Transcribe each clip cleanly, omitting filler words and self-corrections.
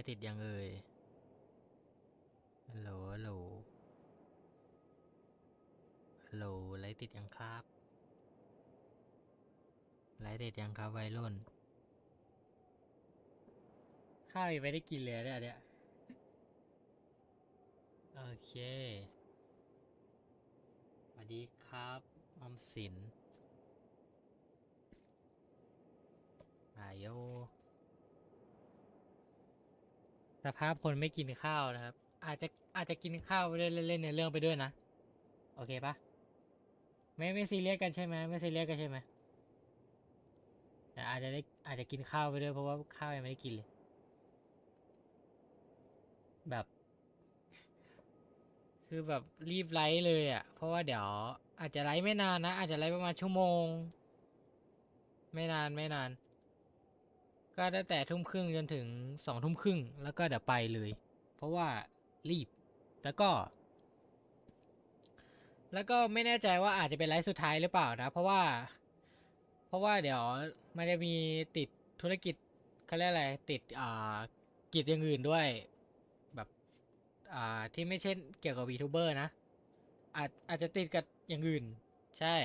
ฟ์ติดยังเอ่ยฮัลโหลฮัลโหลฮัลโหลไลฟ์ติดยังครับไลฟ์ติดยังครับวัยรุ่นข้าวยังไม่ได้กินเลยเนี่ยโอเคสวัสดีครับออมสินอาโยสภาพคนไม่กินข้าวนะครับอาจจะกินข้าวไปด้วยเล่นในเรื่องไปด้วยนะโอเคปะไม่ซีเรียสกันใช่ไหมไม่ซีเรียสกันใช่ไหมแต่อาจจะกินข้าวไปด้วยเพราะว่าข้าวยังไม่ได้กินเลยแบบคือแบบรีบไลฟ์เลยอ่ะเพราะว่าเดี๋ยวอาจจะไลฟ์ไม่นานนะอาจจะไลฟ์ประมาณชั่วโมงไม่นานก็ตั้งแต่ทุ่มครึ่งจนถึง20:30แล้วก็เดี๋ยวไปเลยเพราะว่ารีบแล้วก็ แล้วก็ไม่แน่ใจว่าอาจจะเป็นไลฟ์สุดท้ายหรือเปล่านะเพราะว่าเดี๋ยวมันจะมีติดธุรกิจเขาเรียกอะไรติดกิจอย่างอื่นด้วยแบบที่ไม่ใช่เกี่ยวกับ VTuber นะอาจจะติดกับอย่างอื่นใช่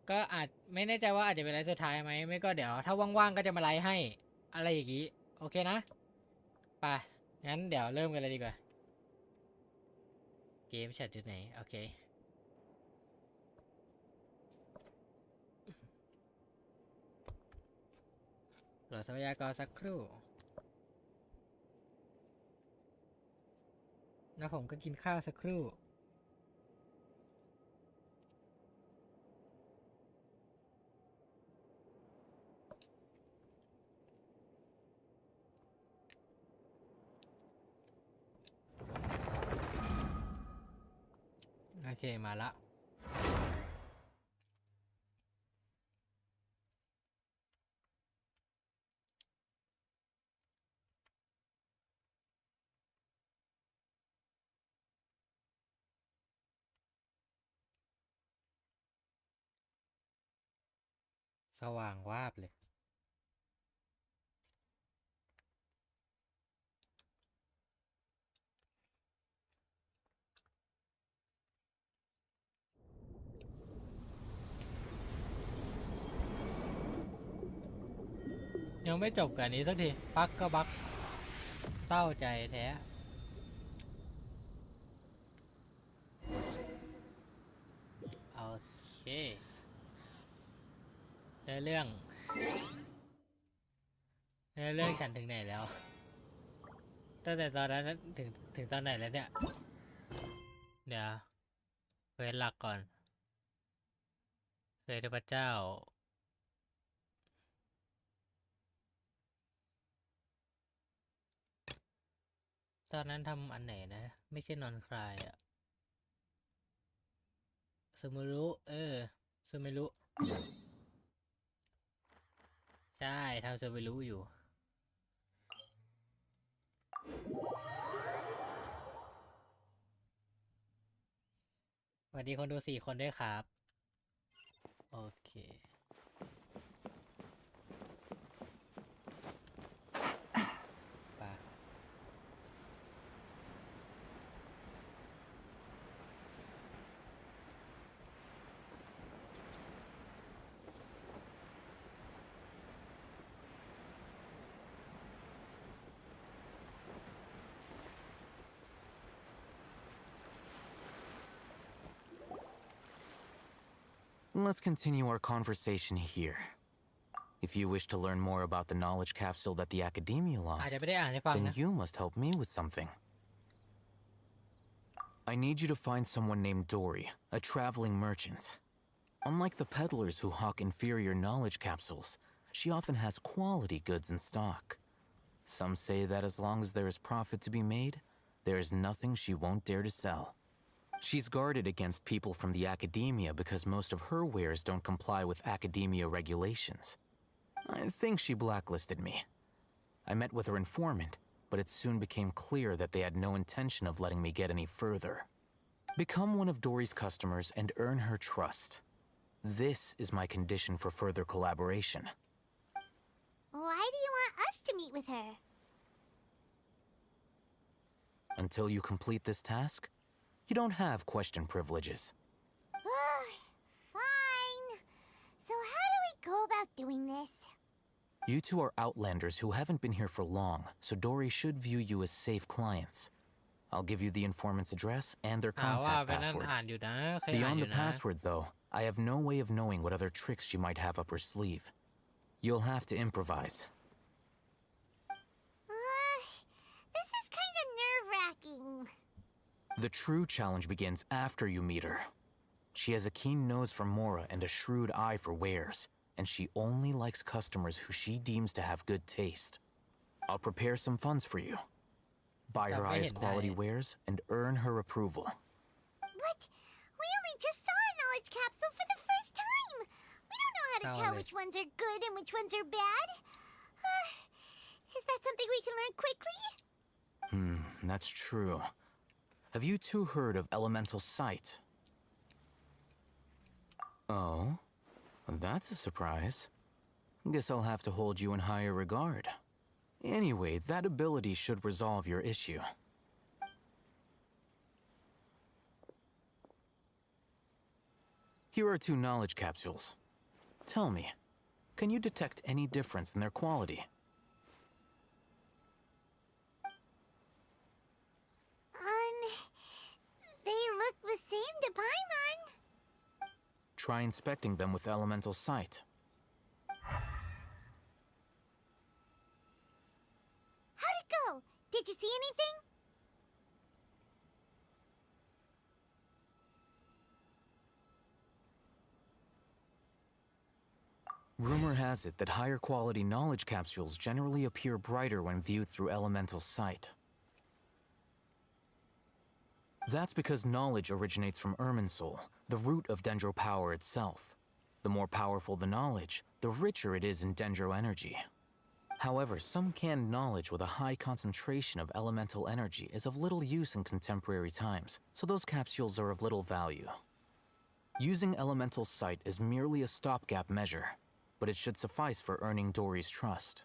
ก็อาจไม่แน่ใจว่าอาจจะเป็นไลฟ์สุดท้ายไหมไม่ก็เดี๋ยวถ้าว่างๆก็จะมาไลฟ์ให้อะไรอย่างนี้โอเคนะไปงั้นเดี๋ยวเริ่มกันเลยดีกว่าเกมแชทอยู่ไหนโอเคโหลดทรัพยากรสักครู่แล้วผมก็กินข้าวสักครู่โอเคมาละสว่างวาบเลยยังไม่จบกันนี้สักทีปักก็บักเศร้าใจแท้โอเคเรื่องฉันถึงไหนแล้วตั้งแต่ตอนนั้นถึงตอนไหนแล้วเนี่ยเดี๋ยวเควสหลักก่อนเควสเทพเจ้าตอนนั้นทำอันไหนนะไม่ใช่นอนคลายอะซูมูรุซูมิรุใช่ทำซูมิรุอยู่สวัสดีคนดู4 คนด้วยครับโอเค ไป Let's continue our conversation here. If you wish to learn more about the knowledge capsule that the Academia อาจจะ lost, ไม่ได้อ่านให้ฟัง then นะ you must help me with something. I need you to find someone named Dory, a traveling merchant. Unlike the peddlers who hawk inferior knowledge capsules, she often has quality goods in stock. Some say that as long as there is profit to be made, there is nothing she won't dare to sell. She's guarded against people from the Academia because most of her wares don't comply with Academia regulations. I think she blacklisted me. I met with her informant, but it soon became clear that they had no intention of letting me get any further. Become one of Dory's customers and earn her trust. This is my condition for further collaboration. Why do you want us to meet with her? Until you complete this task, you don't have question privileges. Fine. So how do we go about doing this? You two are outlanders who haven't been here for long, so Dory should view you as safe clients. I'll give you the informant's address and their ว่า contact ไปนั่น password. อ่านอยู่นะเคยอ่าน Beyond อ the ยู่นะ password, though, I have no way of knowing what other tricks she might have up her sleeve. You'll have to improvise. This is kind of nerve-wracking. The true challenge begins after you meet her. She has a keen nose for Mora and a shrewd eye for wares, and she only likes customers who she deems to have good taste. I'll prepare some funds for you. Buy her highest quality wares and earn her approval. But we only just saw a knowledge capsule for the first time. We don't know how to tell which ones are good and which ones are bad. Is that something we can learn quickly? That's true. Have you two heard of elemental sight? Oh, that's a surprise. Guess I'll have to hold you in higher regard. Anyway, that ability should resolve your issue. Here are 2 knowledge capsules. Tell me, can you detect any difference in their quality? They look the same to Paimon. Try inspecting them with elemental sight. How'd it go? Did you see anything? Rumor has it that higher quality knowledge capsules generally appear brighter when viewed through elemental sight. That's because knowledge originates from Irminsul, the root of Dendro power itself. The more powerful the knowledge, the richer it is in Dendro energy. However, some canned knowledge with a high concentration of elemental energy is of little use in contemporary times, so those capsules are of little value. Using elemental sight is merely a stopgap measure, but it should suffice for earning Dory's trust.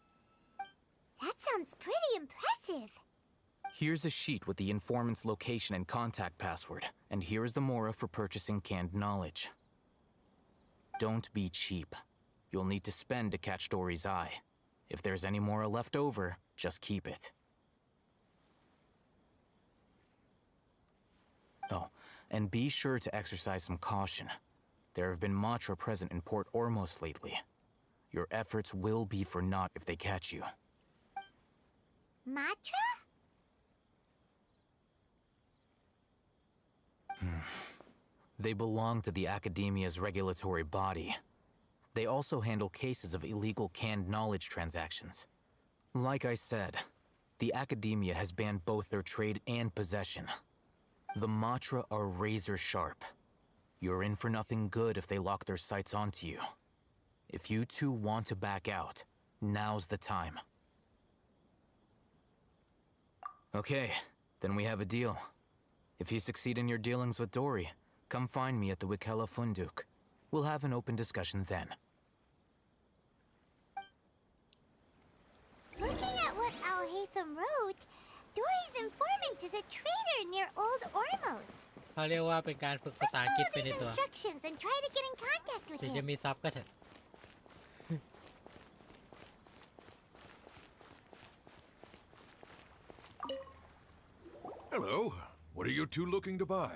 That sounds pretty impressive. Here's a sheet with the informant's location and contact password, and here's the Mora for purchasing canned knowledge. Don't be cheap. You'll need to spend to catch Dory's eye. If there's any Mora left over, just keep it. Oh, and be sure to exercise some caution. There have been Matra present in Port Ormos lately. Your efforts will be for naught if they catch you. Matra? They belong to the Academia's regulatory body. They also handle cases of illegal canned knowledge transactions. Like I said, the Academia has banned both their trade and possession. The Matra are razor sharp. You're in for nothing good if they lock their sights onto you. If you two want to back out, now's the time. Okay, then we have a deal. If you succeed in your dealings with Dory, come find me at the Wikela Funduk. We'll have an open discussion then. Looking at what Al-Haytham wrote, Dory's informant is a trader near Old Ormos. เขาเรียกว่าเป็นการฝึกภา Let's ษาอังกฤษ follow ไปใน these ตัว instructions and try to get in contact with ถึงจะ him. มีซับก็เถอะ Hello. What are you two looking to buy?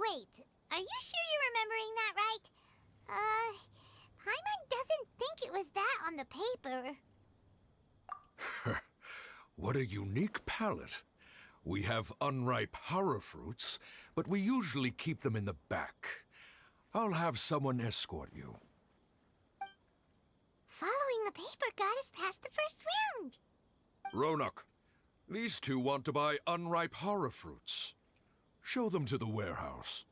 Wait, are you sure you're remembering that right? Paimon doesn't think it was that on the paper. What a unique palate. We have unripe horror fruits, but we usually keep them in the back. I'll have someone escort you. Following the paper got us past the first round. Ronak, these two want to buy unripe horror fruits. Show them to the warehouse.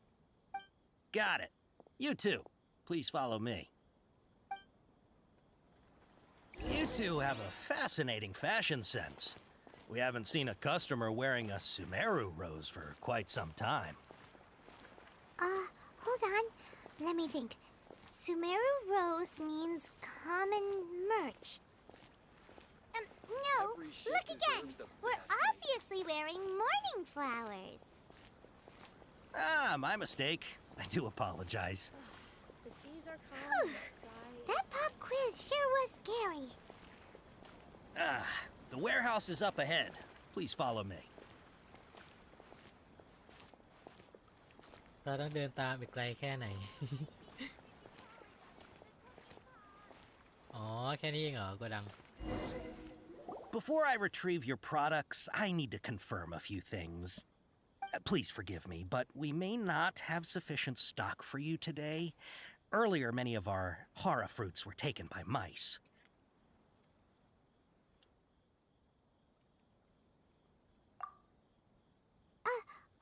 Got it. You two, please follow me. You two have a fascinating fashion sense. We haven't seen a customer wearing a Sumeru rose for quite some time. Hold on. Let me think. Sumeru Rose means common merch. No. Look again. We're obviously wearing morning flowers. Ah, my mistake. I do apologize. The seas are calm, the sky That is... pop quiz sure was scary. Ah, the warehouse is up ahead. Please follow me. เราต้องเดินตามอีกไกลแค่ไหน อ๋อ แค่นี้เองเหรอโกดัง Before I retrieve your products, I need to confirm a few things. Please forgive me, but we may not have sufficient stock for you today. Earlier, many of our hara fruits were taken by mice.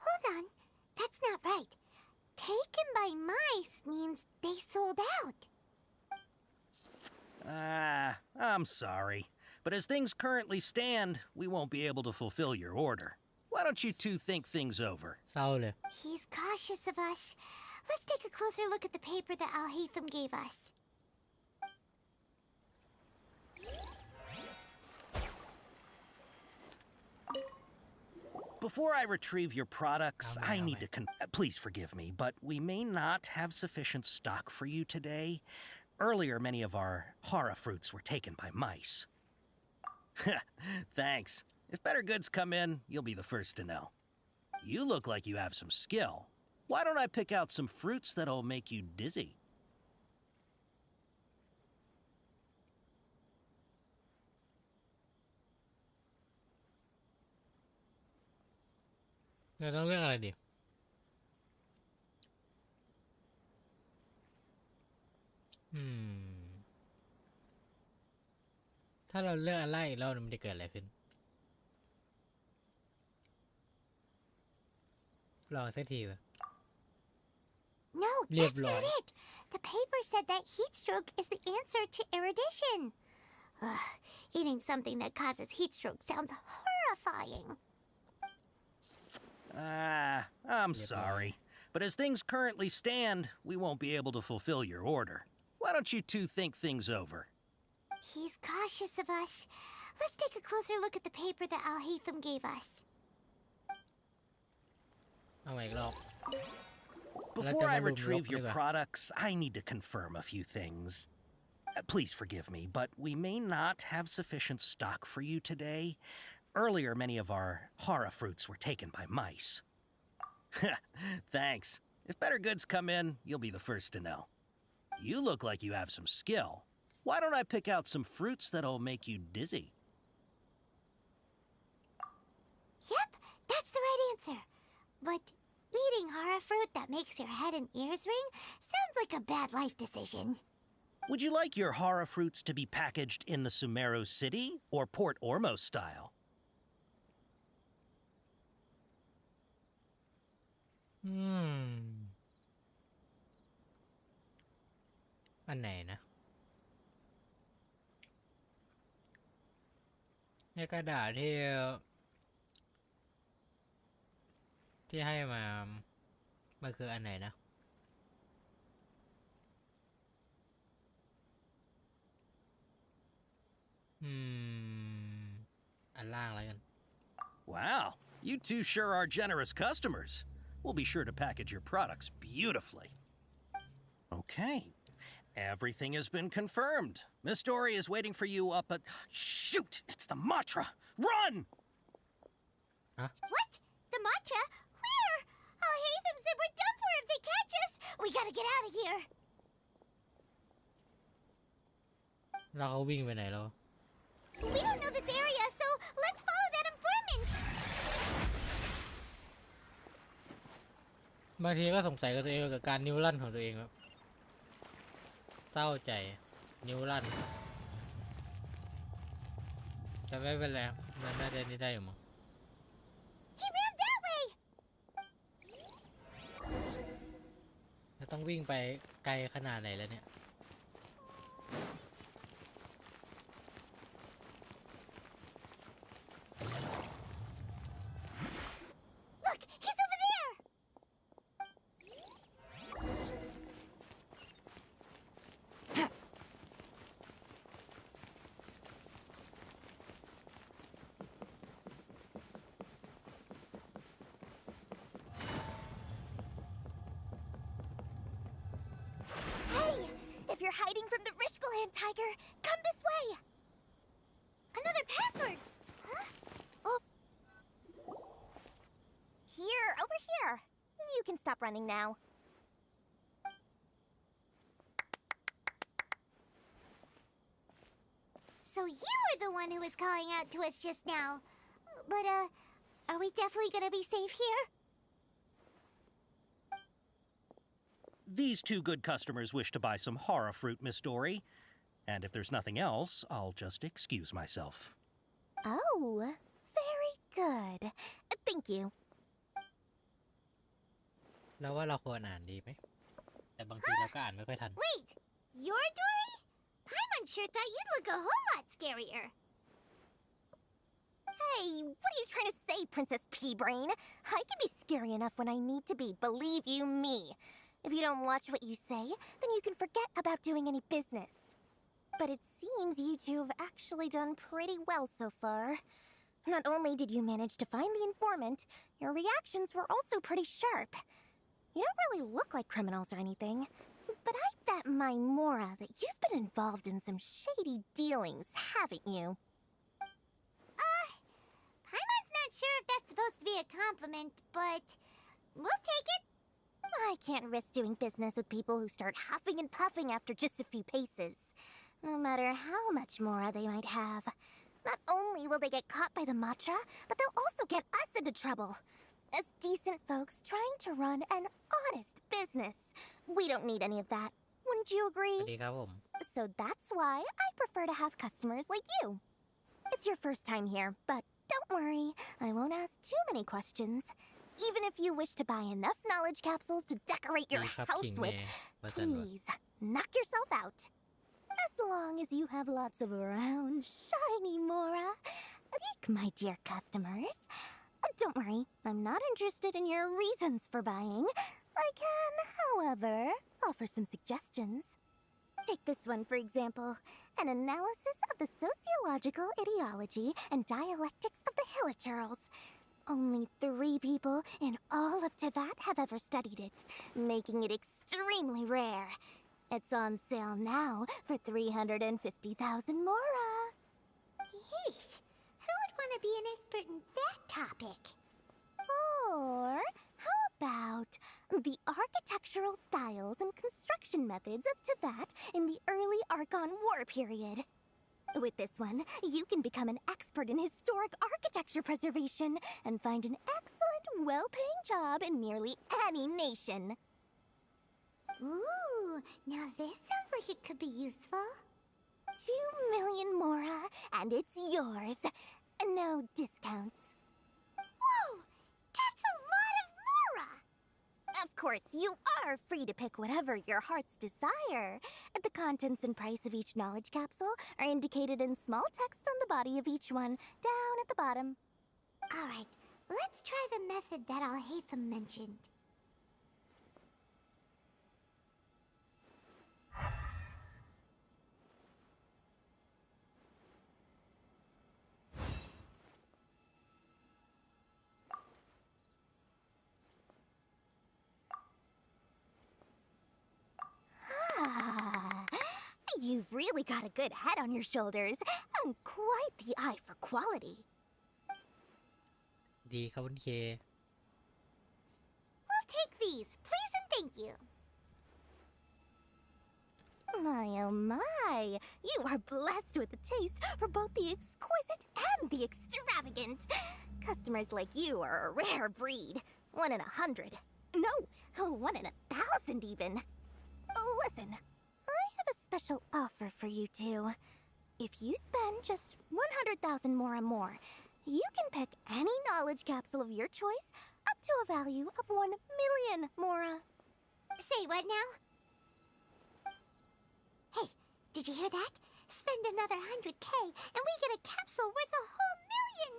Hold on. That's not right. Taken by mice means they sold out. Ah, I'm sorry. But as things currently stand, we won't be able to fulfill your order. Why don't you two think things over? เศร้าเลย He's cautious of us. Let's take a closer look at the paper that Al-Haytham gave us. Before I retrieve your products, Aye, I aye, need to please forgive me, but we may not have sufficient stock for you today. Earlier, many of our hara fruits were taken by mice. Thanks. If better goods come in, you'll be the first to know. You look like you have some skill. Why don't I pick out some fruits that'll make you dizzy? เราต้องเลือกอะไรดี อืม ถ้าเราเลือกอะไรแล้วมันจะเกิดอะไรขึ้น ลองสักทีวะ No, Live that's not long. it. The paper said that heat stroke is the answer to erudition. Ugh, eating something that causes heat stroke sounds horrifying. Ah, I'm sorry. But as things currently stand, we won't be able to fulfill your order. Why don't you two think things over? He's cautious of us. Let's take a closer look at the paper that Al-Haytham gave us. เอาใหม่อีกรอบ Before I Let's retrieve your look. products, I need to confirm a few things. Please forgive me, but we may not have sufficient stock for you today. Earlier, many of our hara fruits were taken by mice. Thanks. If better goods come in, you'll be the first to know. You look like you have some skill. Why don't I pick out some fruits that'll make you dizzy? Yep, that's the right answer. But eating hara fruit that makes your head and ears ring sounds like a bad life decision. Would you like your hara fruits to be packaged in the Sumeru City or Port Ormos style? อืม อันไหนนะ ในกระดาษที่ให้มา มันคืออันไหนนะ อืม อันล่างแล้วกัน Wow, you two sure are generous customers. We'll be sure to package your products beautifully. Okay, everything has been confirmed. Miss Dory is waiting for you up at... Shoot, it's the Matra! Run! What? The mantra? Where? Al-Haytham said we're done for if they catch us. We gotta get out of here. แล้วเขาวิ่งไปไหนแล้ว We don't know this area, so let's follow that informant. บางทีก็สงสัยกับตัวเองกับการนิ้วลั่นของตัวเองครับเศร้าใจ นิ้วลั่น แต่ไม่เป็นไรครับมันน่าจะนี่ได้อยู่มั้ง He ran that way. แล้วต้องวิ่งไปไกลขนาดไหนแล้วเนี่ย Look, he's over there. you're hiding from the Rishbaland tiger, come this way! Another password! Huh? Oh. Here, over here. You can stop running now. So you were the one who was calling out to us just now. But, are we definitely gonna be safe here? These two good customers wish to buy some horror fruit, Miss Dory. And if there's nothing else, I'll just excuse myself. Oh, very good. Thank you. แล้วว่าเราควรอ่านดีไหมแต่บางทีเราก็อ่านไม่ค่อยทัน Wait, you're Dory? Paimon sure thought you'd look a whole lot scarier. Hey, what are you trying to say, Princess Pea-Brain? I can be scary enough when I need to be, believe you me. If you don't watch what you say, then you can forget about doing any business. But it seems you two have actually done pretty well so far. Not only did you manage to find the informant, your reactions were also pretty sharp. You don't really look like criminals or anything, but I bet my Mora that you've been involved in some shady dealings, haven't you? Paimon's not sure if that's supposed to be a compliment, but we'll take it. I can't risk doing business with people who start huffing and puffing after just a few paces, no matter how much Mora they might have. Not only will they get caught by the Matra, but they'll also get us into trouble. As decent folks trying to run an honest business, we don't need any of that. Wouldn't you ส agree? วัสดีครับผม So that's why I prefer to have customers like you. It's your first time here, but don't worry, I won't ask too many questions. Even if you wish to buy enough knowledge capsules to decorate your ดีครับ house คิงเม with, ย์ว่าจะหนวด please knock yourself out. As long as you have lots of round, shiny Mora. Eek, my dear customers. Don't worry, I'm not interested in your reasons for buying. I can, however, offer some suggestions. Take this one, for example. An analysis of the sociological ideology and dialectics of the Hilichurls. Only 3 people in all of Teyvat have ever studied it, making it extremely rare. It's on sale now for 350,000 Mora. Yeesh, who would want to be an expert in that topic? Or how about the architectural styles and construction methods of Teyvat in the early Archon War period? With this one, you can become an expert in historic architecture preservation and find an excellent, well-paying job in nearly any nation. Ooh, now this sounds like it could be useful. 2 million Mora, and it's yours. No discounts. Whoa! That's a lot of Mora! Of course, you are free to pick whatever your heart's desire. The contents and price of each knowledge capsule are indicated in small text on the body of each one, down at the bottom. Alright, let's try the method that Al-Haytham mentioned. You've really got a good head on your shoulders and quite the eye for quality. ดีครับคุณเค We'll take these, please and thank you. My oh my, you are blessed with a taste for both the exquisite and the extravagant. Customers like you are a rare breed. 1 in 100. No, 1 in 1,000 even. Listen, I have a special offer for you two. If you spend just 100,000 more, you can pick any knowledge capsule of your choice up to a value of 1 million Mora. Say what now? Hey, did you hear that? Spend another 100K and we get a capsule worth a whole million.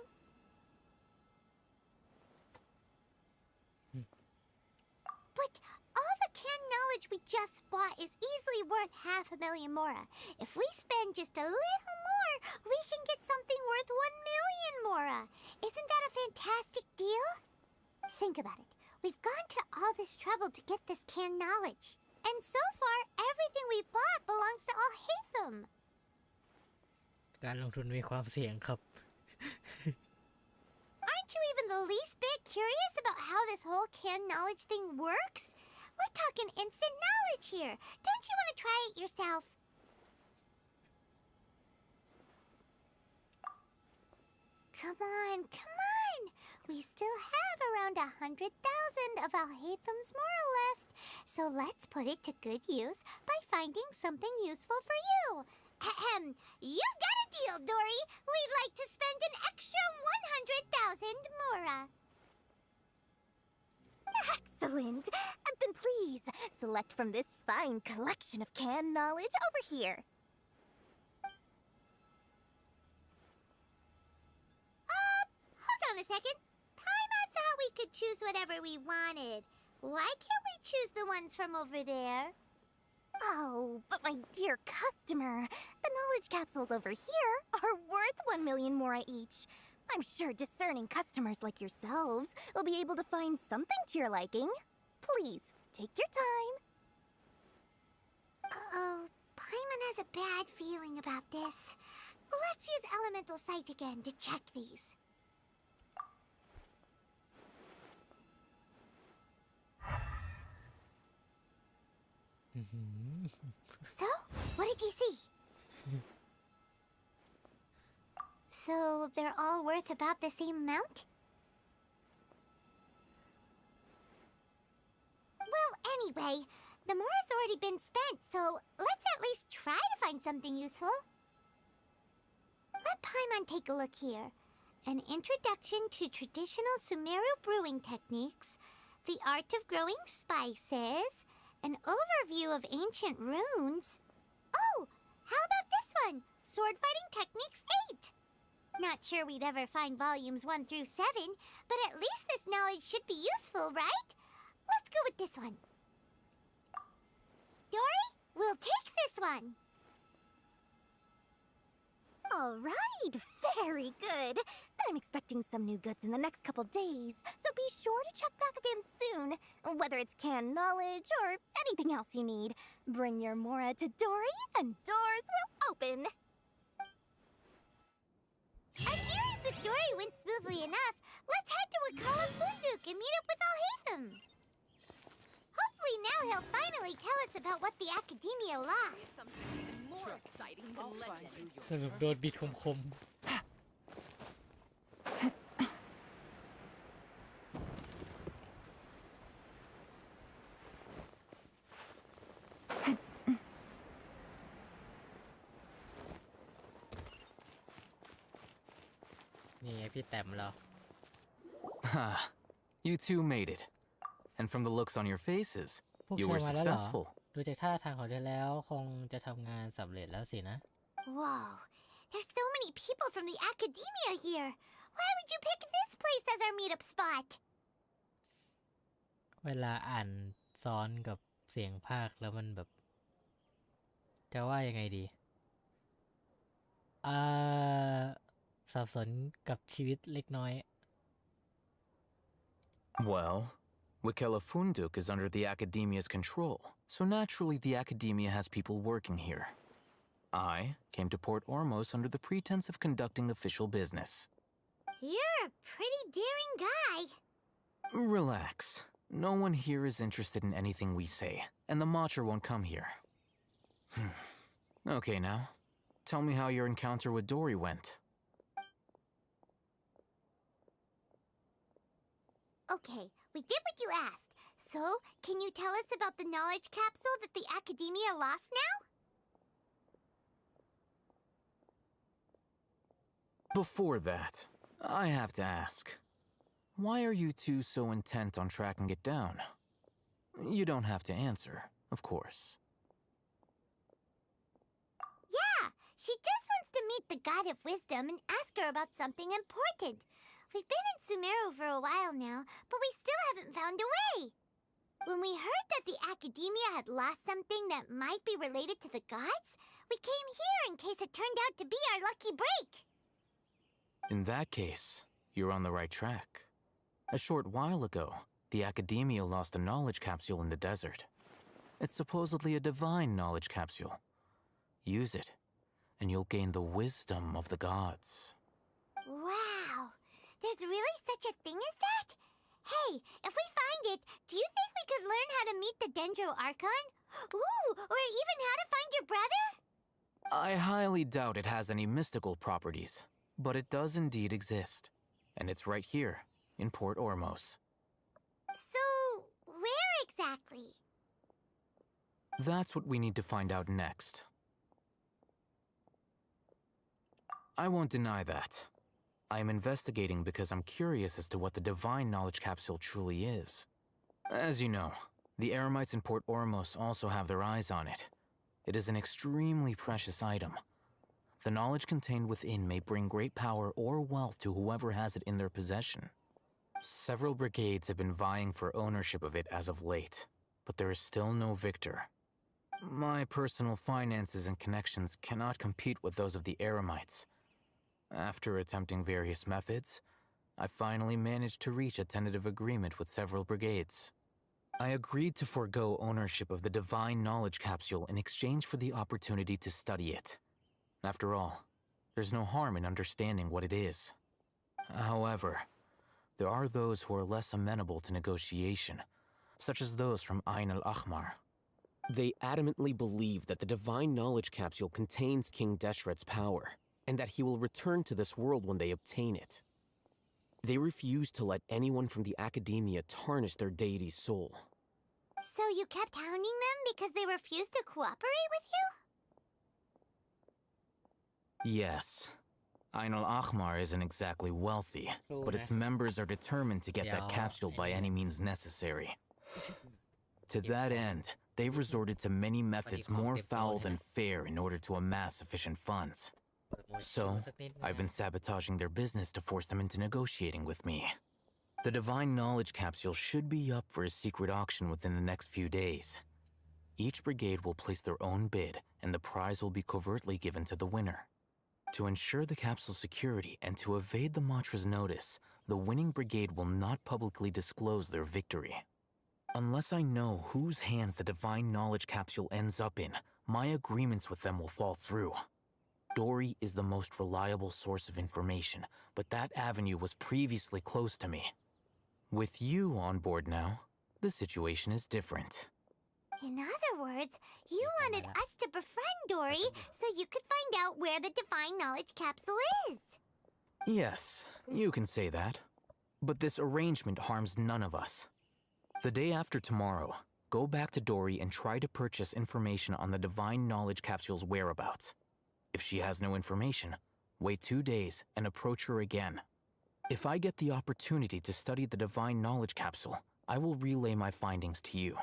But all the canned knowledge we just bought is easily worth 500,000 Mora. If we spend just a little more, we can get something worth 1 million Mora. Isn't that a fantastic deal? Think about it. We've gone to all this trouble to get this canned knowledge. And so far, everything we bought belongs to all Hatham. การลงทุนมีความเสี่ยงครับ Aren't you even the least bit curious about how this whole canned knowledge thing works? We're talking instant knowledge here. Don't you want to try it yourself? Come on, come on. We still have around 100,000 of Alhatham's moral left. So let's put it to good use by finding something useful for you. Ahem. You've got a deal, Dory. We'd like to spend an extra 100,000 mora. Excellent. Then please, select from this fine collection of canned knowledge over here. Hold on a second. Paimon thought we could choose whatever we wanted. Why can't we choose the ones from over there? Oh, but my dear customer, the knowledge capsules over here are worth 1 million mora each. I'm sure discerning customers like yourselves will be able to find something to your liking. Please, take your time. Uh-oh. Paimon has a bad feeling about this. Let's use Elemental Sight again to check these. So, what did you see? So, they're all worth about the same amount? Well, anyway, the mora's already been spent, so let's at least try to find something useful. Let Paimon take a look here. An introduction to traditional Sumeru brewing techniques, the art of growing spices, an overview of ancient runes. Oh, how about this one? Sword fighting techniques 8. Not sure we'd ever find volumes 1 through 7, but at least this knowledge should be useful, right? Let's go with this one. Dory, we'll take this one. All right, very good. I'm expecting some new goods in the next couple days, so be sure to check back again soon. Whether it's canned knowledge or anything else you need, bring your mora to Dory and doors will open. Appearance with Dory went smoothly enough. Let's head to Wakala Funduk and meet up with Alhatham. Hopefully now he'll finally tell us about what the Academia lost. Something even more exciting than legend. สรุปโดนบิดคมๆนี่ไงพี่แต้มเรา Ha! You two made it. And from the looks on your faces, พวก you เธอ were มาแล้วเหรอ successful. ดูจากท่าทางของเธอแล้วคงจะทำงานสำเร็จแล้วสินะ Whoa, there's so many people from the Academia here. Why would you pick this place as our meetup spot? เวลาอ่านซ้อนกับเสียงภาคแล้วมันแบบ จะว่ายังไงดีอ่าสับสนกับชีวิตเล็กน้อย Well, Wakela Funduk is under the Academia's control, so naturally the Academia has people working here. I came to Port Ormos under the pretense of conducting official business. You're a pretty daring guy. Relax. No one here is interested in anything we say, and the Matcher won't come here. Okay now, tell me how your encounter with Dory went. Okay, we did what you asked. So, can you tell us about the knowledge capsule that the Academia lost now? Before that, I have to ask, why are you two so intent on tracking it down? You don't have to answer, of course. Yeah, she just wants to meet the God of Wisdom and ask her about something important. We've been in Sumeru for a while now, but we still haven't found a way. When we heard that the Academia had lost something that might be related to the gods, we came here in case it turned out to be our lucky break. In that case, you're on the right track. A short while ago, the Academia lost a knowledge capsule in the desert. It's supposedly a divine knowledge capsule. Use it, and you'll gain the wisdom of the gods. Wow, there's really such a thing as that? Hey, if we find it, do you think we could learn how to meet the Dendro Archon? Ooh, or even how to find your brother? I highly doubt it has any mystical properties, but it does indeed exist. And it's right here, in Port Ormos. So, where exactly? That's what we need to find out next. I won't deny that. I am investigating because I'm curious as to what the divine knowledge capsule truly is. As you know, the Eremites in Port Ormos also have their eyes on it. It is an extremely precious item. The knowledge contained within may bring great power or wealth to whoever has it in their possession. Several brigades have been vying for ownership of it as of late, but there is still no victor. My personal finances and connections cannot compete with those of the Eremites. After attempting various methods, I finally managed to reach a tentative agreement with several brigades. I agreed to forego ownership of the divine knowledge capsule in exchange for the opportunity to study it. After all, there's no harm in understanding what it is. However, there are those who are less amenable to negotiation, such as those from Ain al-Ahmar. They adamantly believe that the divine knowledge capsule contains King Deshret's power, and that he will return to this world when they obtain it. They refuse to let anyone from the academia tarnish their deity's soul. So you kept hounding them because they refused to cooperate with you? Yes. Ain al-Ahmar isn't exactly wealthy, but its members are determined to get that capsule by any means necessary. To that end, they've resorted to many methods more foul than fair in order to amass sufficient funds. So, I've been sabotaging their business to force them into negotiating with me. The divine knowledge capsule should be up for a secret auction within the next few days. Each brigade will place their own bid, and the prize will be covertly given to the winner. To ensure the capsule's security and to evade the Matra's notice, the winning brigade will not publicly disclose their victory. Unless I know whose hands the divine knowledge capsule ends up in, my agreements with them will fall through. Dory is the most reliable source of information, but that avenue was previously closed to me. With you on board now, the situation is different. In other words, you wanted us to befriend Dory so you could find out where the divine knowledge capsule is. Yes, you can say that. But this arrangement harms none of us. The day after tomorrow, go back to Dory and try to purchase information on the divine knowledge capsule's whereabouts. If she has no information, wait 2 days and approach her again. If I get the opportunity to study the divine knowledge capsule, I will relay my findings to you.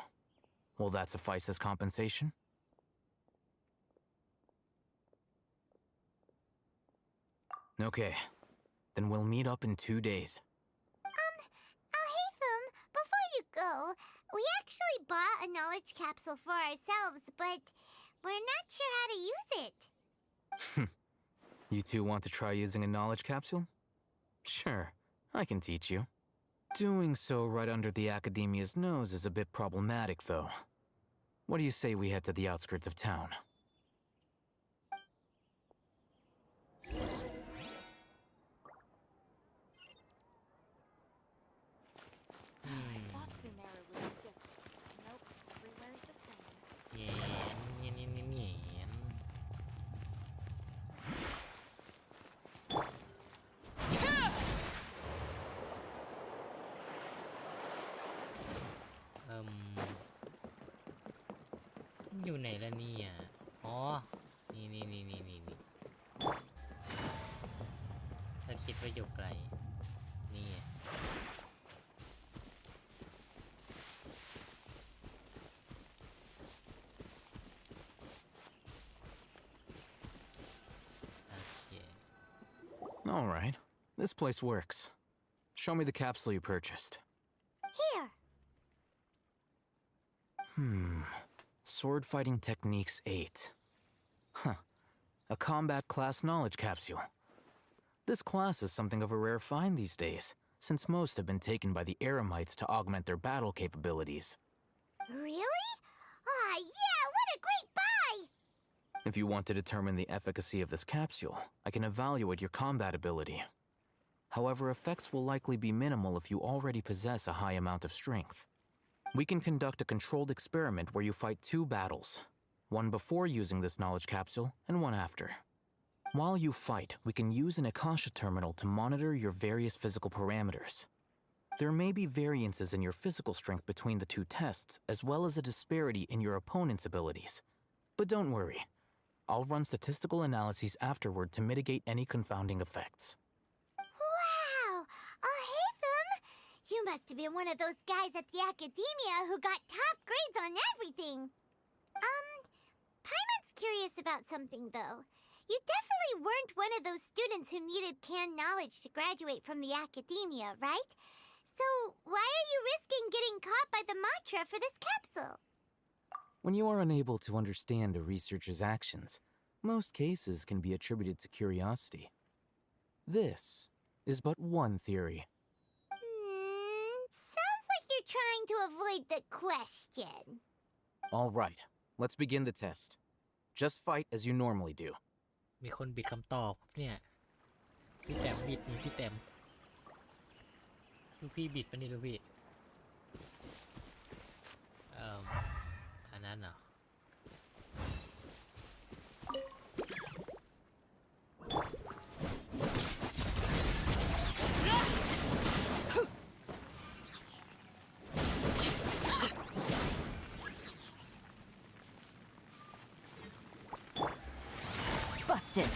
Will that suffice as compensation? Okay, then we'll meet up in 2 days. Alhaitham, before you go, we actually bought a knowledge capsule for ourselves, but we're not sure how to use it. You two want to try using a knowledge capsule? Sure, I can teach you. Doing so right under the academia's nose is a bit problematic, though. What do you say we head to the outskirts of town? I thought Sumeru would be different. Nope, everywhere's the same. เย็นเย็นเย็นเย็นเย็นอยู่ไหนล่ะเนี่ยอ๋อ นี่ถ้าคิดว่าอยู่ไกล นี่ All right, this place works. Show me the capsule you purchased. Here. Sword Fighting Techniques 8. Huh. A combat class knowledge capsule. This class is something of a rare find these days, since most have been taken by the Eremites to augment their battle capabilities. Really? Aw, yeah, what a great buy! If you want to determine the efficacy of this capsule, I can evaluate your combat ability. However, effects will likely be minimal if you already possess a high amount of strength. We can conduct a controlled experiment where you fight 2 battles, one before using this knowledge capsule and one after. While you fight, we can use an Akasha terminal to monitor your various physical parameters. There may be variances in your physical strength between the 2 tests, as well as a disparity in your opponent's abilities. But don't worry, I'll run statistical analyses afterward to mitigate any confounding effects. Wow! Oh, hey, Thumb! You must have been one of those guys at the academia who got top grades on everything. Paimon's curious about something, though. You definitely weren't one of those students who needed canned knowledge to graduate from the academia, right? So, why are you risking getting caught by the mantra for this capsule? When you are unable to understand a researcher's actions, most cases can be attributed to curiosity. This is but one theory. Sounds like you're trying to avoid the question. All right, let's begin the test. Just fight as you normally do. มีคนบิดคำตอบเนี่ยพี่แต้มบิดนี่พี่แต้มลูกพี่บิดปะนี่ลูกพี่อันนั้นเหรอ Busted.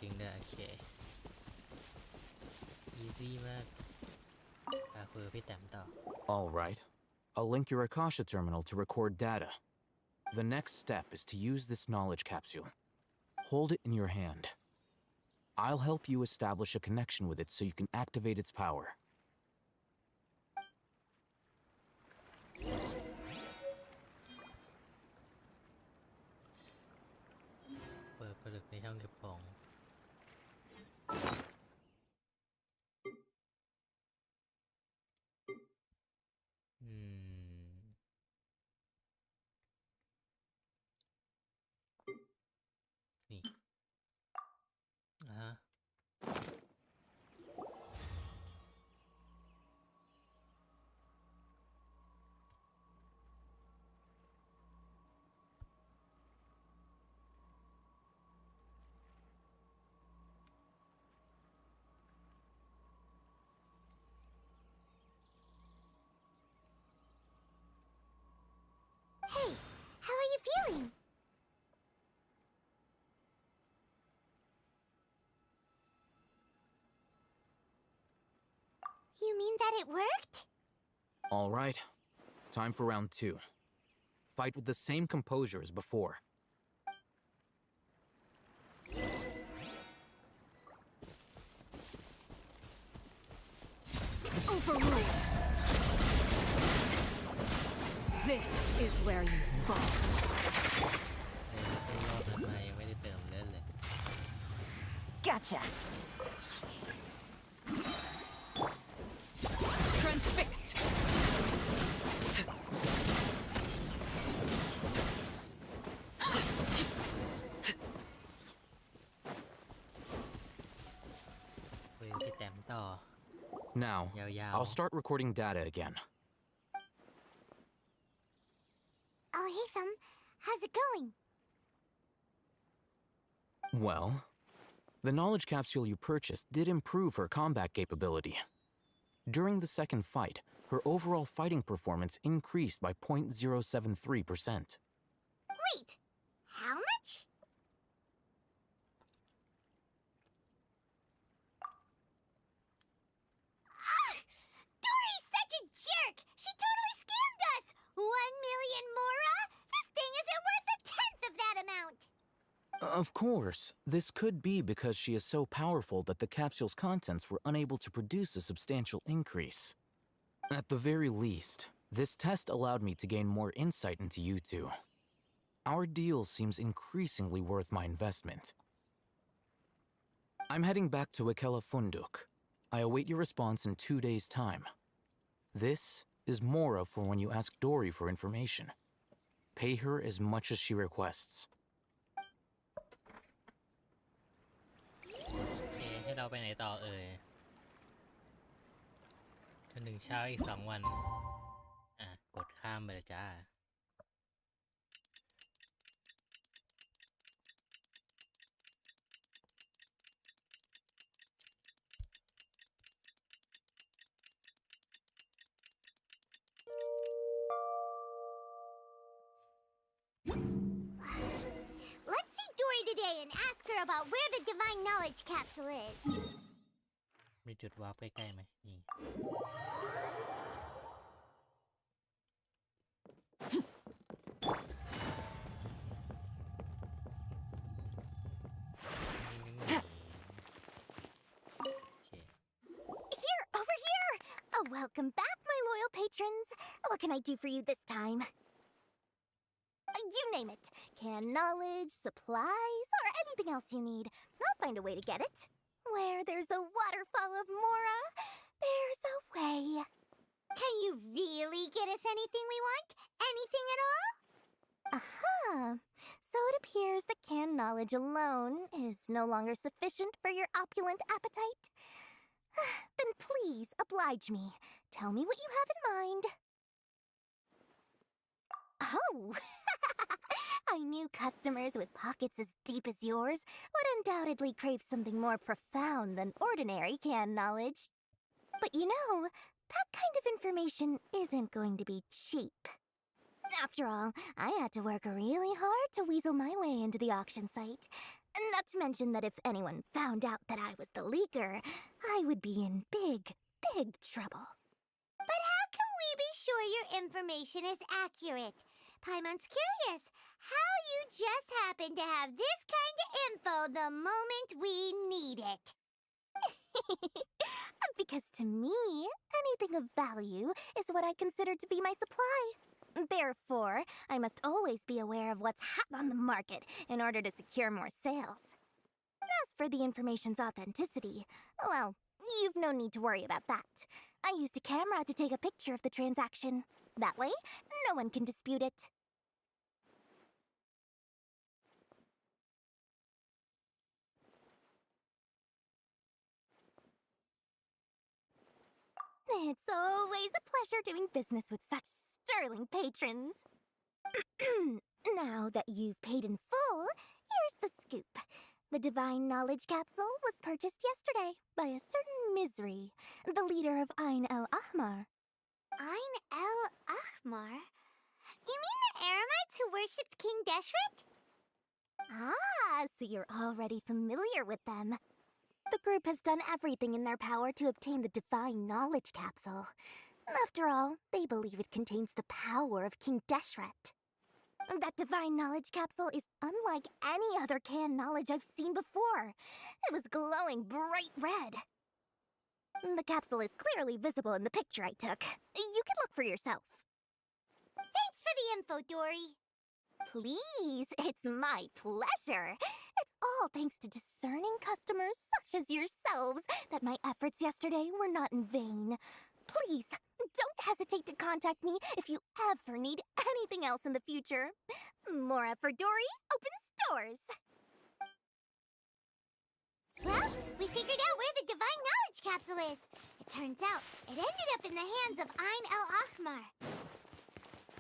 จริงด้วยโอเค easy มากคุยกับพี่แต้มต่อ All right, I'll link your Akasha terminal to record data. The next step is to use this knowledge capsule. Hold it in your hand. I'll help you establish a connection with it so you can activate its power. เปิดผลึกในช่องเก็บของนี่ฮะHey, how are you feeling? You mean that it worked? All right, time for round 2. Fight with the same composure as before. Overruled. This is where you fall. รอบนั้นมายังไม่ได้เติมเล่นเลย Gotcha. Transfixed. คุยกับพี่แต้มต่อ Now, Yao-yao. I'll start recording data again. Oh, hey, Thumb. How's it going? Well, the knowledge capsule you purchased did improve her combat capability. During the second fight, her overall fighting performance increased by 0.073%. Wait, how much? Dory's such a jerk! She totally scammed us! 1 million mora? This thing isn't worth a tenth of that amount! Of course, this could be because she is so powerful that the capsule's contents were unable to produce a substantial increase. At the very least, this test allowed me to gain more insight into you two. Our deal seems increasingly worth my investment. I'm heading back to Ikela Funduk. I await your response in 2 days' time. This is Mora for when you ask Dory for information. Pay her as much as she requests. โอเคให้เราไปไหนต่อเอ่ยจนถึงเช้าอีก2 วันกดข้ามไปเลยจ้า Let's see Dory today and ask her about where the divine knowledge capsule is. มีจุดวาร์ปใกล้ๆไหมนี่ Here, over here! Oh, welcome back, my loyal patrons. What can I do for you this time? You name it. Canned knowledge, supplies, or anything else you need. I'll find a way to get it. Where there's a waterfall of Mora, there's a way. Can you really get us anything we want? Anything at all? Aha! So it appears that canned knowledge alone is no longer sufficient for your opulent appetite. Then please oblige me. Tell me what you have in mind. Oh! I knew customers with pockets as deep as yours would undoubtedly crave something more profound than ordinary canned knowledge. But you know, that kind of information isn't going to be cheap. After all, I had to work really hard to weasel my way into the auction site. Not to mention that if anyone found out that I was the leaker, I would be in big, big trouble. But how can we be sure your information is accurate? Paimon's curious how you just happen to have this kind of info the moment we need it. Because to me, anything of value is what I consider to be my supply. Therefore, I must always be aware of what's hot on the market in order to secure more sales. As for the information's authenticity, well, you've no need to worry about that. I used a camera to take a picture of the transaction. That way, no one can dispute it. It's always a pleasure doing business with such sterling patrons. Now that you've paid in full, here's the scoop. The divine knowledge capsule was purchased yesterday by a certain Misery, the leader of Ain el-Ahmar. Ain el-Ahmar? You mean the Aramites who worshipped King Deshret? Ah, so you're already familiar with them. The group has done everything in their power to obtain the divine knowledge capsule. After all, they believe it contains the power of King Deshret. That divine knowledge capsule is unlike any other canned knowledge I've seen before. It was glowing bright red. The capsule is clearly visible in the picture I took. You can look for yourself. Thanks for the info, Dory. Please, it's my pleasure. It's all thanks to discerning customers such as yourselves that my efforts yesterday were not in vain. Please, don't hesitate to contact me if you ever need anything else in the future. Mora for Dory opens doors. Well, we figured out where the divine knowledge capsule is. It turns out it ended up in the hands of Ain el-Ahmar.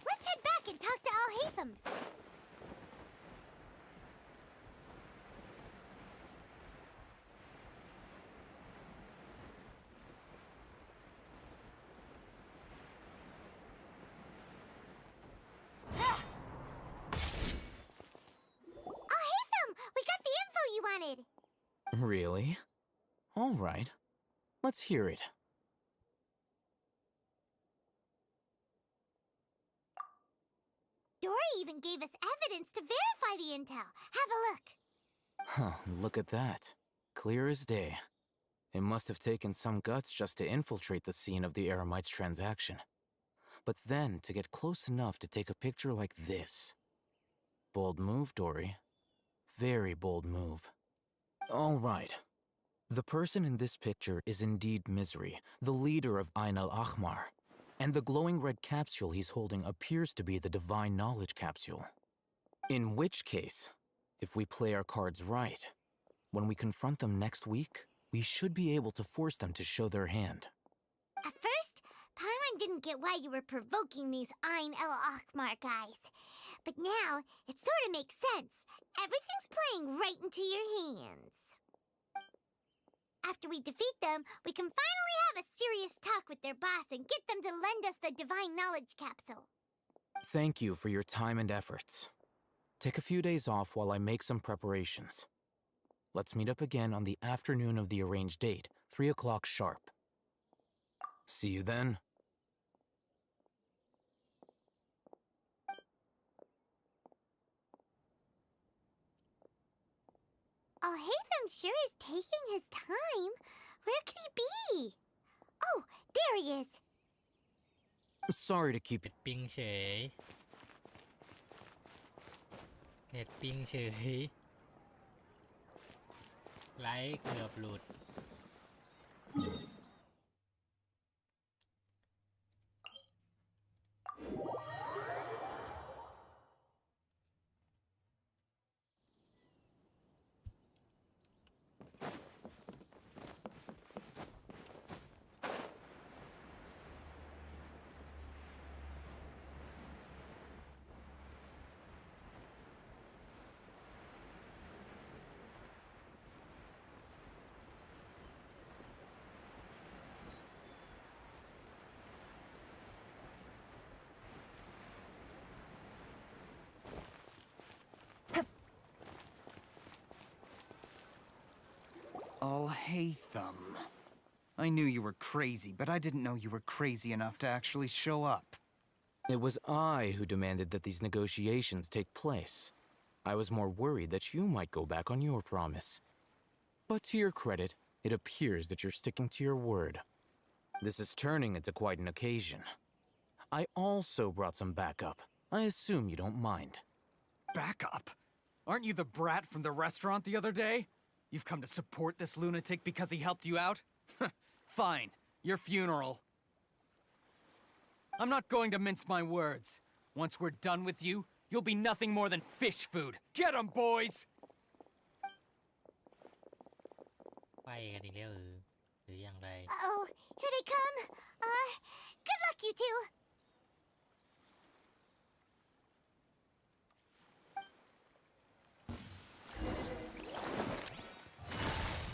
Let's head back and talk to Al-Haytham. Al-Haytham, we got the info you wanted. Really? All right. Let's hear it. Dory even gave us evidence to verify the intel. Have a look. Huh, look at that. Clear as day. It must have taken some guts just to infiltrate the scene of the Eremites transaction. But then to get close enough to take a picture like this. Bold move, Dory. Very bold move. All right. The person in this picture is indeed Misery, the leader of Ain al-Ahmar, and the glowing red capsule he's holding appears to be the divine knowledge capsule. In which case, if we play our cards right, when we confront them next week, we should be able to force them to show their hand. At first, Paimon didn't get why you were provoking these Ain el-Ahmar guys. But now, it sort of makes sense. Everything's playing right into your hands. After we defeat them, we can finally have a serious talk with their boss and get them to lend us the divine knowledge capsule. Thank you for your time and efforts. Take a few days off while I make some preparations. Let's meet up again on the afternoon of the arranged date, 3 o'clock sharp. See you then. Oh, Hatham sure is taking his time. Where could he be? Oh, there he is. Sorry to keep ปิงเฉยเน็ตปิงเฉยไลค์เกือบหลุด Oh, Hatham. I knew you were crazy, but I didn't know you were crazy enough to actually show up. It was I who demanded that these negotiations take place. I was more worried that you might go back on your promise. But to your credit, it appears that you're sticking to your word. This is turning into quite an occasion. I also brought some backup. I assume you don't mind. Backup? Aren't you the brat from the restaurant the other day? You've come to support this lunatic because he helped you out? Fine. Your funeral. I'm not going to mince my words. Once we're done with you, you'll be nothing more than fish food. Get 'em, boys! ไปกันอีกแล้วหรืออย่างไร Uh-oh, here they come. Good luck, you two.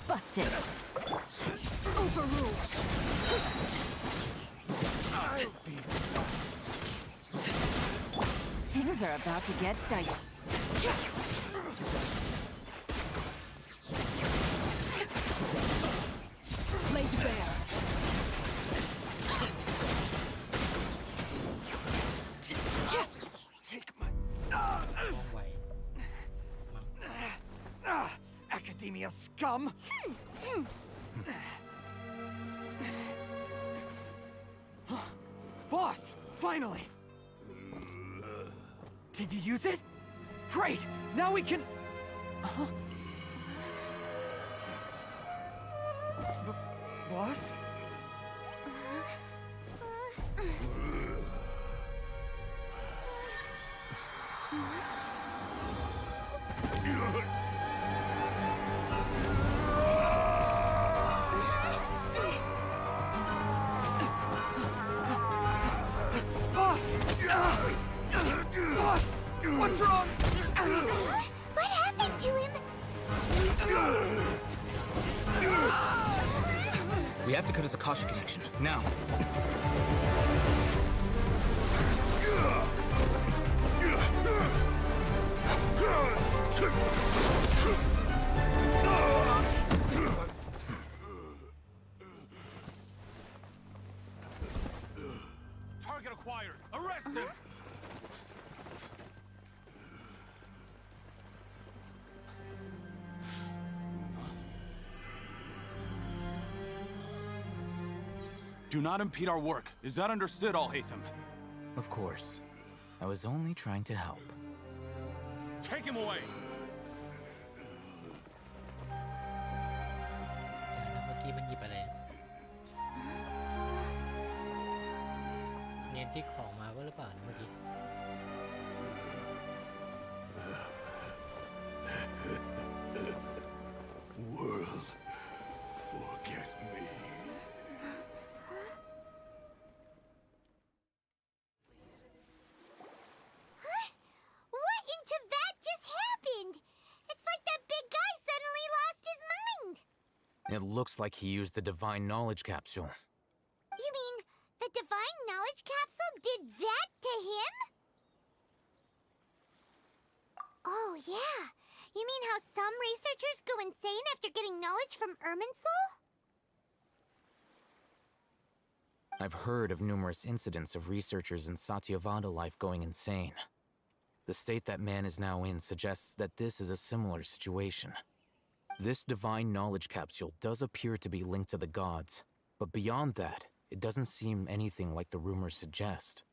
Busted. Overruled. Things are about to get dicey. Laid bare. Take my... ว่องไว Academia scum! Boss! Finally! Did you use it? Great! Now we can... Boss? Boss! What's wrong? What happened to him? We have to cut his Akasha connection, now. Target acquired. Arrest him. Do not impede our work. Is that understood, Al-Haytham? Of course. I was only trying to help. Take him away! ติ๊กของมาหรือเปล่าเมื่อกี้ World, forget me. What into that just happened? It's like that big guy suddenly lost his mind. It looks like he used the divine knowledge capsule. You mean the divine knowledge capsule did that to him? Oh, yeah. You mean how some researchers go insane after getting knowledge from Irminsul? I've heard of numerous incidents of researchers in Satyavada life going insane. The state that man is now in suggests that this is a similar situation. This divine knowledge capsule does appear to be linked to the gods, but beyond that, it doesn't seem anything like the rumors suggest.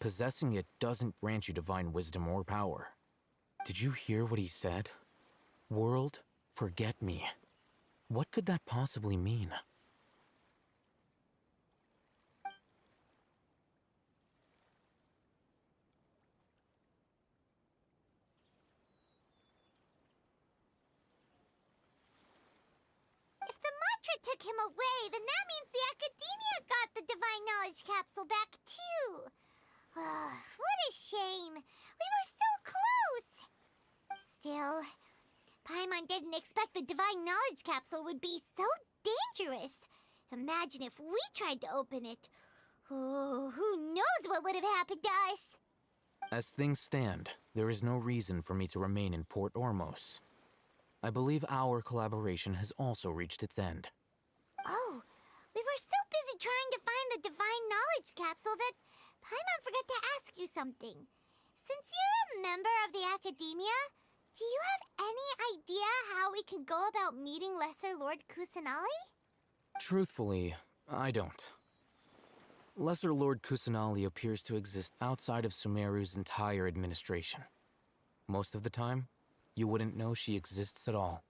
Possessing it doesn't grant you divine wisdom or power. Did you hear what he said? World, forget me. What could that possibly mean? If the mantra took him away, then that means the Academia got the divine knowledge capsule back too. What a shame. We were so close. Still, Paimon didn't expect the divine knowledge capsule would be so dangerous. Imagine if we tried to open it. Oh, who knows what would have happened to us? As things stand, there is no reason for me to remain in Port Ormos. I believe our collaboration has also reached its end. Oh, we were so busy trying to find the divine knowledge capsule that Paimon forgot to ask you something. Since you're a member of the Academia, do you have any idea how we can go about meeting Lesser Lord Kusanali? Truthfully, I don't. Lesser Lord Kusanali appears to exist outside of Sumeru's entire administration. Most of the time, you wouldn't know she exists at all.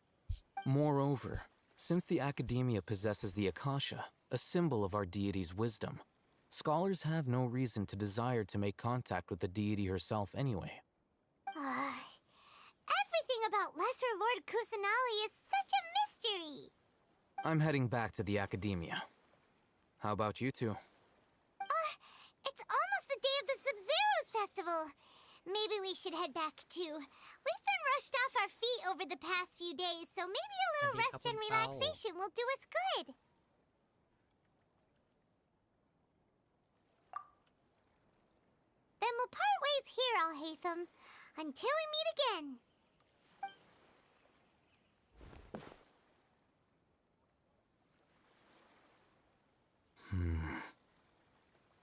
Moreover, since the Academia possesses the Akasha, a symbol of our deity's wisdom, scholars have no reason to desire to make contact with the deity herself anyway. Everything about Lesser Lord Kusanali is such a mystery. I'm heading back to the Academia. How about you two? It's almost the day of the Sub-Zero's festival. Maybe we should head back too. We've been rushed off our feet over the past few days, so maybe a little rest and relaxation will do us good. Then we'll part ways here, Alhaitham, until we meet again.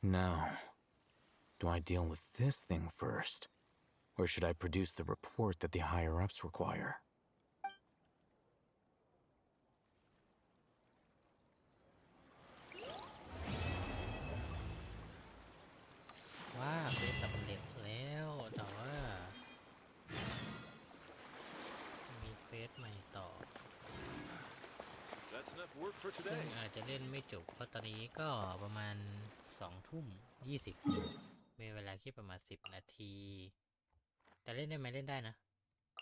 Now, do I deal with this thing first? Or should I produce the report that the higher-ups require? Wow, เฟสสำเร็จแล้วแต่ว่ามีเฟสใหม่ต่อ That's enough work for ซึ่ง today. อาจจะเล่นไม่จบเพราะตอนนี้ก็ประมาณ20:20มีเวลาคิดประมาณ10 นาที แต่เล่นได้ไหมเล่นได้นะ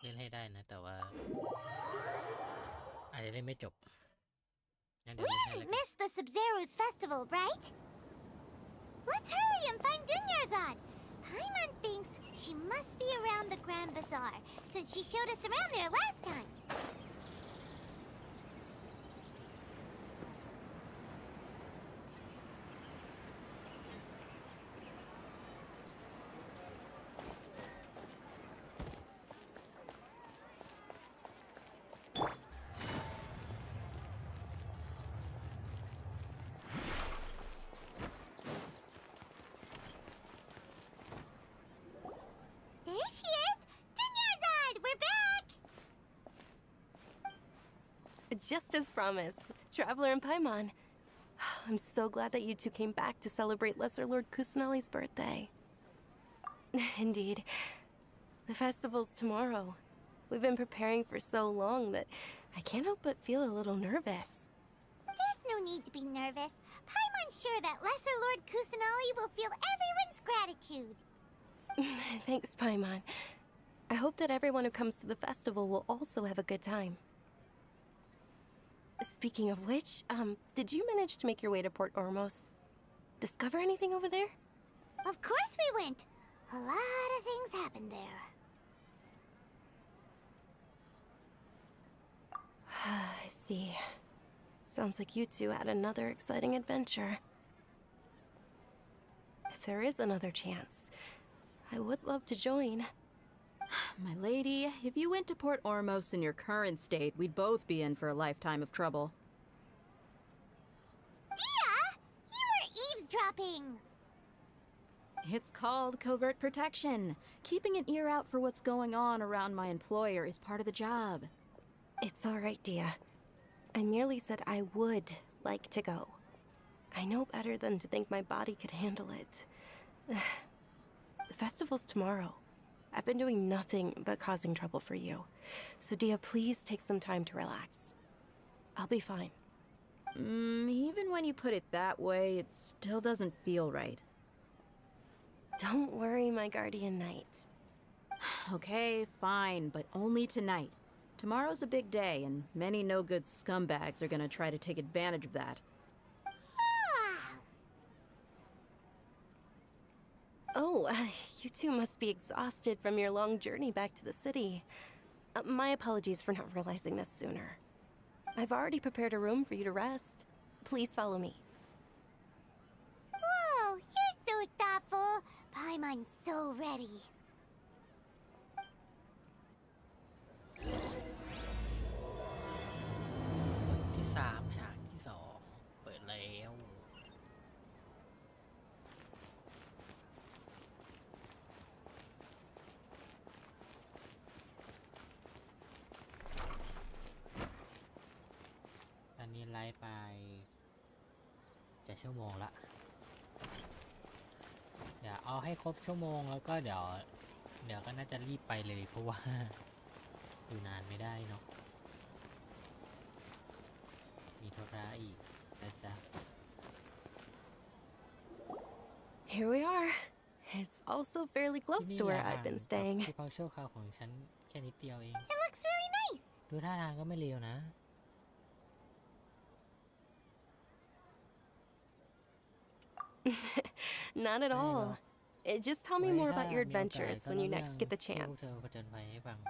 เล่นให้ได้นะ แต่ว่าอาจจะเล่นไม่จบงั้นเดี๋ยว We เล่นให้ haven't แล้วกัน missed the Sub-Zero's festival, right? Let's hurry and find Dunyarzad. Paimon thinks she must be around the Grand Bazaar, since she showed us around there last time. There she is! Dunyarzad, we're back! Just as promised, Traveler and Paimon. I'm so glad that you two came back to celebrate Lesser Lord Kusanali's birthday. Indeed. The festival's tomorrow. We've been preparing for so long that I can't help but feel a little nervous. There's no need to be nervous. Paimon's sure that Lesser Lord Kusanali will feel everyone's gratitude. Thanks, Paimon. I hope that everyone who comes to the festival will also have a good time. Speaking of which, did you manage to make your way to Port Ormos? Discover anything over there? Of course we went. A lot of things happened there. I see. Sounds like you two had another exciting adventure. If there is another chance, I would love to join. My lady, if you went to Port Ormos in your current state, we'd both be in for a lifetime of trouble. Dia! You were eavesdropping! It's called covert protection. Keeping an ear out for what's going on around my employer is part of the job. It's all right, Dia. I merely said I would like to go. I know better than to think my body could handle it. The festival's tomorrow. I've been doing nothing but causing trouble for you. So, Dia, please take some time to relax. I'll be fine. Even when you put it that way, it still doesn't feel right. Don't worry, my guardian knight. Okay, fine, but only tonight. Tomorrow's a big day, and many no-good scumbags are gonna try to take advantage of that. Oh, you two must be exhausted from your long journey back to the city. My apologies for not realizing this sooner. I've already prepared a room for you to rest. Please follow me. Whoa, you're so thoughtful. Paimon's so ready. ที่3ฉากที่2เปิดแล้วอันนี้ไลฟ์ไปจะชั่วโมงละเดี๋ยวเอาให้ครบชั่วโมงแล้วก็เดี๋ยวก็น่าจะรีบไปเลยเพราะว่าอยู่นานไม่ได้เนาะมีธุระอีกนะจ๊ะ Here we are. It's also fairly close to where I've been staying. ที่พักชั่วคราวของฉันแค่นิดเดียวเอง It looks really nice. ดูท่าทางก็ไม่เลวนะ Not at all. Just tell me more about your adventures when you next get the chance.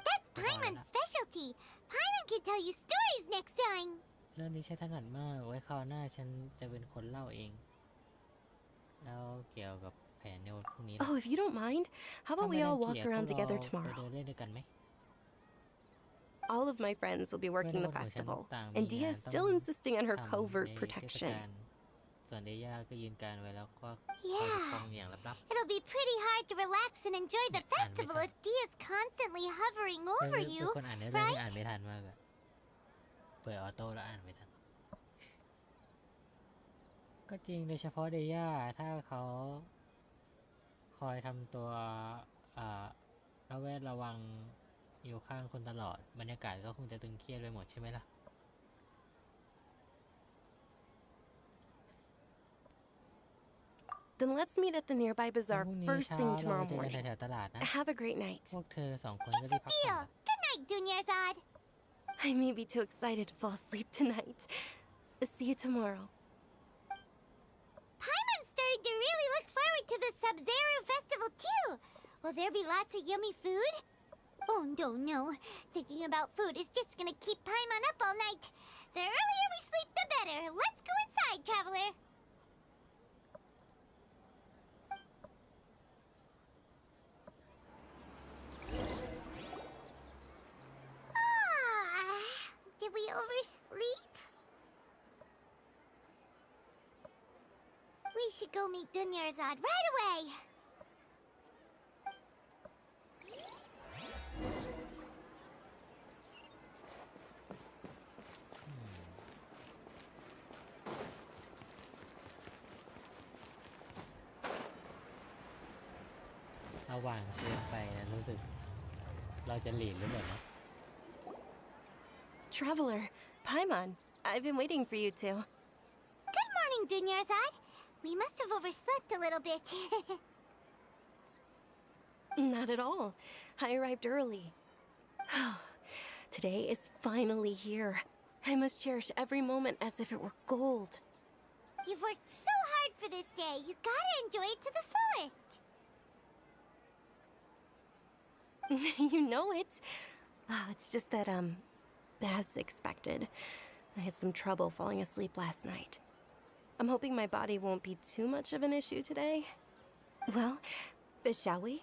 That's Paimon's specialty. Paimon can tell you stories next time. เรื่องนี้ฉันถนัดมากไว้คราวหน้าฉันจะเป็นคนเล่าเองแล้วเกี่ยวกับแผนในวันพรุ่งนี้ Oh, if you don't mind, how about we all walk around together ไป tomorrow? เดินเล่นด้วยกันไหม All of my friends will be working the festival, and Dia is still insisting on her covert protection. ส่วนเดย่าก็ยืนการไว้แล้วก็คอยปกป้องอย่างลับ It'll be pretty hard to relax and enjoy the festival if Dia's constantly hovering ๆ over เป็น you, คนอ่านเนื้อเรื่องที่ right? อ่านไม่ทันมากอะเปิดออโต้แล้วอ่านไม่ทันก็จริงโดยเฉพาะเดย่าถ้าเขาคอยทำตัวระแวดระวังอยู่ข้างคนตลอดบรรยากาศก็คงจะตึงเครียดไปหมดใช่ไหมล่ะ Then let's meet at the nearby bazaar พรุ่งนี้ first เช้า thing เรา tomorrow เจอกัน morning. แถวๆตลาดนะ Have a great night. พวกเธอ2 คนก็ It's รี a บพักผ่อน deal. Good night, Dunyarzad. I may be too excited to fall asleep tonight. See you tomorrow. Paimon's starting to really look forward to the Sub-Zero Festival too. Will there be lots of yummy food? Oh no. Thinking about food is just gonna keep Paimon up all night. The earlier we sleep, the better. Let's go inside, traveler. Did we oversleep? We should go meet Dunyarzad right away. สว่างเกินไปนะรู้สึกเราจะหลีนหรือเปล่านะ Traveler, Paimon, I've been waiting for you two. Dunyarzad. We must have overslept a little bit. Not at all. I arrived early. Today is finally here. I must cherish every moment as if it were gold. You've worked so hard for this day. You gotta enjoy it to the fullest. You know it. It's just that, as expected, I had some trouble falling asleep last night. I'm hoping my body won't be too much of an issue today. Well, shall we?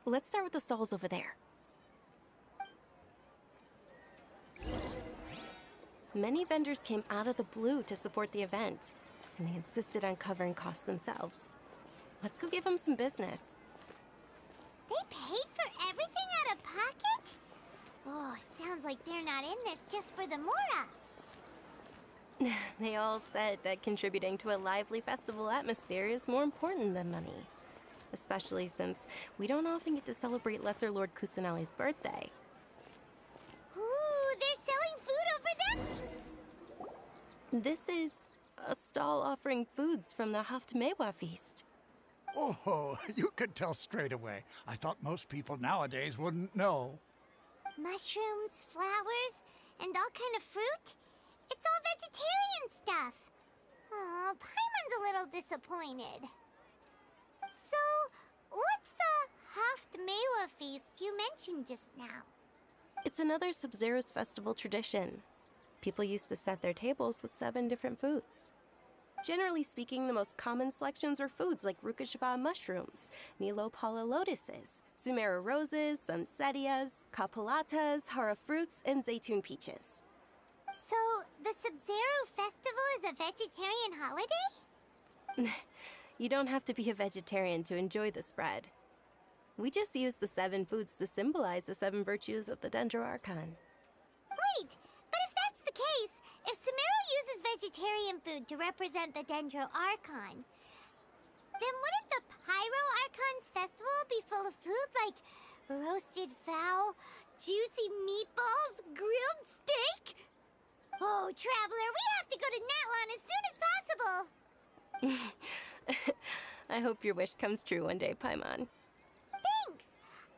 Let's start with the stalls over there. Many vendors came out of the blue to support the event, and they insisted on covering costs themselves. Let's go give them some business. They paid for everything out of pocket? Oh, sounds like they're not in this just for the Mora. They all said that contributing to a lively festival atmosphere is more important than money. Especially since we don't often get to celebrate Lesser Lord Kusanali's birthday. Ooh, they're selling food over there? This is a stall offering foods from the Haftmewa feast. Oh, you could tell straight away. I thought most people nowadays wouldn't know. Mushrooms, flowers, and all kind of fruit? It's all vegetarian stuff. Oh, Paimon's a little disappointed. So, what's the Haftmewa feast you mentioned just now? It's another Sub-Zero's festival tradition. People used to set their tables with 7 different foods. Generally speaking, the most common selections were foods like Rukashava mushrooms, Nilopala lotuses, Sumera roses, Sunsetias, Kapalatas, Hara fruits, and Zaytun peaches. So, the Sub-Zero festival is a vegetarian holiday? You don't have to be a vegetarian to enjoy the spread. We just use the 7 foods to symbolize the 7 virtues of the Dendro Archon. Wait, but if that's the case, if Sumero uses vegetarian food to represent the Dendro Archon, then wouldn't the Pyro Archon's festival be full of food like roasted fowl, juicy meatballs, grilled steak? Oh, Traveler, we have to go to Natlan as soon as possible! I hope your wish comes true one day, Paimon. Thanks!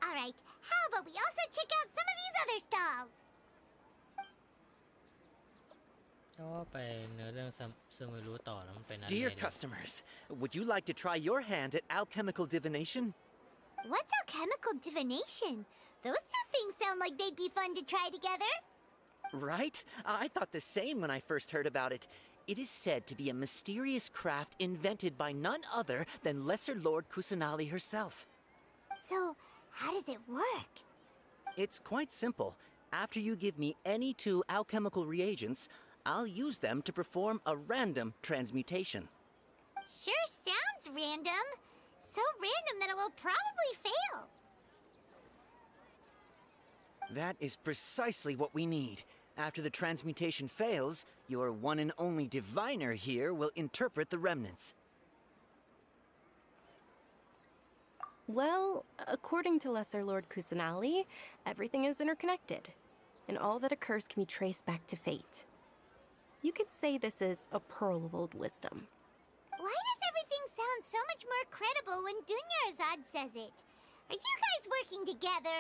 Alright, how about we also check out some of these other stalls? ก็ไปเนื้อเรื่องซึ่งไม่รู้ต่อแล้วมันเป็นอะไร Dear เนี่ย customers, would you like to try your hand at alchemical divination? What's alchemical divination? Those two things sound like they'd be fun to try together. Right? I thought the same when I first heard about it. It is said to be a mysterious craft invented by none other than Lesser Lord Kusanali herself. So, how does it work? It's quite simple. After you give me any 2 alchemical reagents, I'll use them to perform a random transmutation. Sure sounds random. So random that it will probably fail. That is precisely what we need. After the transmutation fails, your one and only diviner here will interpret the remnants. Well, according to Lesser Lord Kusanali, everything is interconnected, and all that occurs can be traced back to fate. You could say this is a pearl of old wisdom. Why does everything sound so much more credible when Dunyarzad says it? Are you guys working together?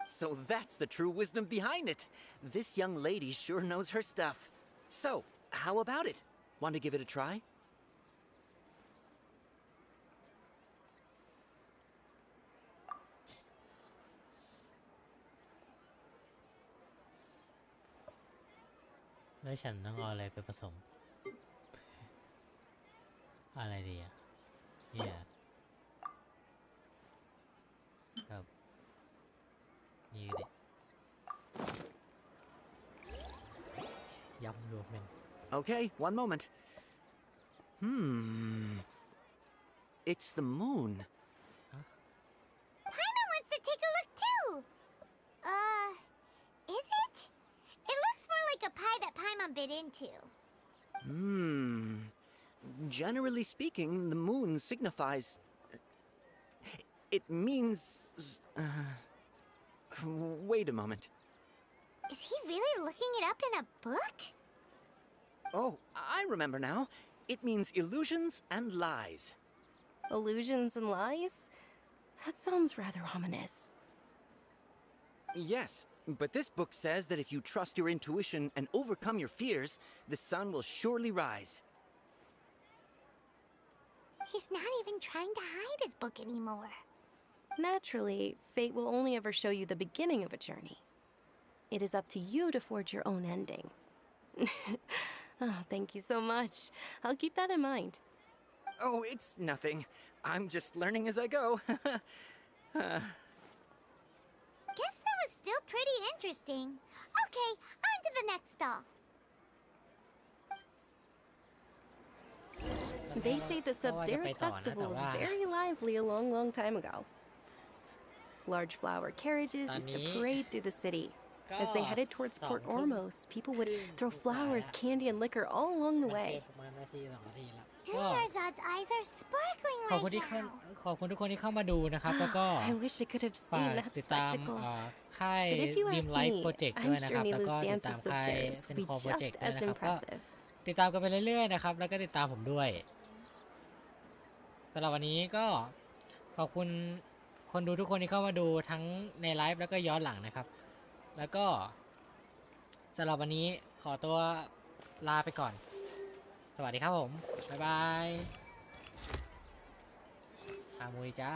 So that's the true wisdom behind it. This young lady sure knows her stuff. So, how about it? Want to give it a try?แล้วฉันต้องเอาอะไรไปผสม อะไรดีอ่ะเนี่ยครับนี่ก็ได้ยำรวมเป็น Okay, one moment. It's the moon. Paimon wants to take a look too! Is it? It looks more like a pie that Paimon bit into. Generally speaking, the moon signifies... It means... Wait a moment. Is he really looking it up in a book? Oh, I remember now. It means illusions and lies. Illusions and lies? That sounds rather ominous. Yes, but this book says that if you trust your intuition and overcome your fears, the sun will surely rise. He's not even trying to hide his book anymore. Naturally, fate will only ever show you the beginning of a journey. It is up to you to forge your own ending. Oh, thank you so much. I'll keep that in mind. Oh, it's nothing. I'm just learning as I go. Guess that was still pretty interesting. Okay, on to the next stall. They say the Sub-Zero's festival was very lively a long, long time ago. Large flower carriages used to parade through the city. As they headed towards Port Ormos, people would throw flowers, candy, and liquor all along the way. Dunyarzad's eyes are sparkling ขอบคุณ right ที่เข้า now. ขอบคุณทุกคนที่เข้ามาดูนะครับ แล้วก็ I wish I could have ฝาก seen that ติดตาม spectacle. ค่าย But if you ดีม ask ไลท์ me, โปรเจกต์ด้ I'm วยนะค sure รับ แล้วก็ Milu's ติด dance ตาม of ค่าย Sub-Zeros เซ would น be คอโปรเจก just ต์ด้วย as นะครับก็ impressive. ติดตามกันไปเรื่อยๆนะครับ แล้วก็ติดตามผมด้วยสำหรับวันนี้ก็ขอบคุณคนดูทุกคนที่เข้ามาดูทั้งในไลฟ์แล้วก็ย้อนหลังนะครับ แล้วก็สำหรับวันนี้ขอตัวลาไปก่อน สวัสดีครับผม บ๊ายบายอามุยจ้า